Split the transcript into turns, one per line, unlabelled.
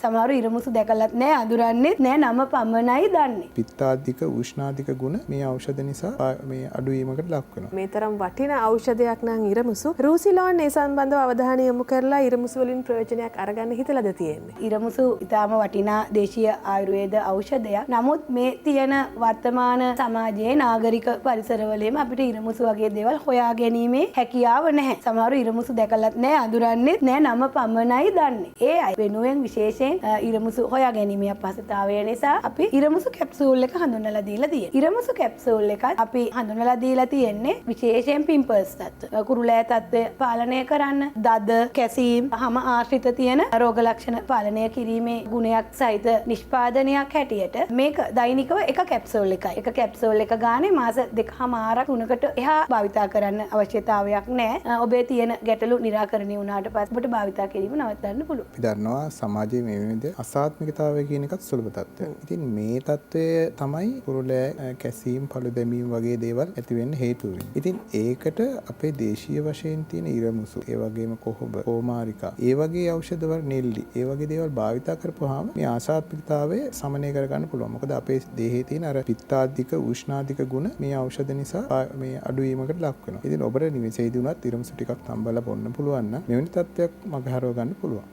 සමහරු ඉරමුසු දැකලත් නෑ අඳුරන්නේත් නෑ නම පමණයි දන්නේ.
පිත්තාධික උෂ්ණාධික ගුණ මේ ඖෂධ නිසා මේ අඩුවීමකට ලක් වෙනවා.
මේ තරම් වටිනා ඖෂධයක් නම් ඉරමුසු. රූසිලෝන් ඒ සම්බන්ධව අවධානය යොමු කරලා ඉරමුසු වලින් ප්‍රයෝජනයක් අරගන්න හිතලාද තියෙන්නේ.
ඉරමුසු ඉතාම වටිනා දේශීය ආයුර්වේද ඖෂධයක්. නමුත් මේ තියෙන වර්තමාන සමාජයේ නාගරික පරිසරවලම අපිට ඉරමුසු වගේ දේවල් හොයා ගැනීමේ හැකියාව නැහැ. සමහරු ඉරමුසු දැකලත් නෑ අඳුරන්නේත් නෑ නම පමණයි දන්නේ. ඒ අය වෙනුවෙන් විශේෂයෙන් ඉරමුසු හොයා ගැනීමේ අපහසුතාවය නිසා අපි ඉරමුසු කැප්සූල් එක හඳුන්වලා දීලා තියෙනවා. ඉරමුසු කැප්සූල් එක අපි හඳුන්වලා දීලා තියෙන්නේ විශේෂයෙන් පිම්පල්ස් තත්ත්ව, කුරුලෑ තත්ත්වය පාලනය කරන්න, දද, කැසීම්, හම ආශ්‍රිත තියෙන රෝග ලක්ෂණ පාලනය කිරීමේ ගුණයක් සහිත නිෂ්පාදනයක් හැටියට මේක දෛනිකව එක කැප්සූල් එකයි. එක කැප්සූල් එක ගානේ මාස 2මාරක් 3කට එහා භාවිතා කරන්න අවශ්‍යතාවයක් නැහැ. ඔබේ තියෙන ගැටලු निराකරණය වුණාට පස්සේ ඔබට භාවිතා කිරීම නවත්තන්න පුළුවන්.
අපි දන්නවා සමාජයේ මේ විදිහේ අසාත්මිකතාවය කියන එකත් සුලභ තත්ත්වයක්. ඉතින් මේ තත්ත්වය තමයි කුරුලෑ කැසීම් පළු දැමීම් වගේ දේවල් ඇති වෙන්න හේතු වෙන්නේ. ඉතින් ඒකට අපේ දේශීය වශයෙන් තියෙන ඉරමුසු, ඒ වගේම කොහොඹ, කෝමාරිකා, ඒ වගේ ඖෂධවල නෙල්ලි, ඒ වගේ දේවල් භාවිතා කරපුවාම මේ අසාත්මිකතාවය සමනය කරගන්න පුළුවන්. මොකද අපේ දේහයේ තියෙන අර පිත්තාධික උෂ්ණාධික ගුණ මේ ඖෂධ නිසා මේ අඩුවීමකට ලක් වෙනවා. ඉතින් ඔබට නිවෙසේදී උනත් ඉරමුසු ටිකක් තම්බලා බොන්න පුළුවන් නම් මෙවැනි තත්ත්වයක් මගහරව ගන්න පුළුවන්.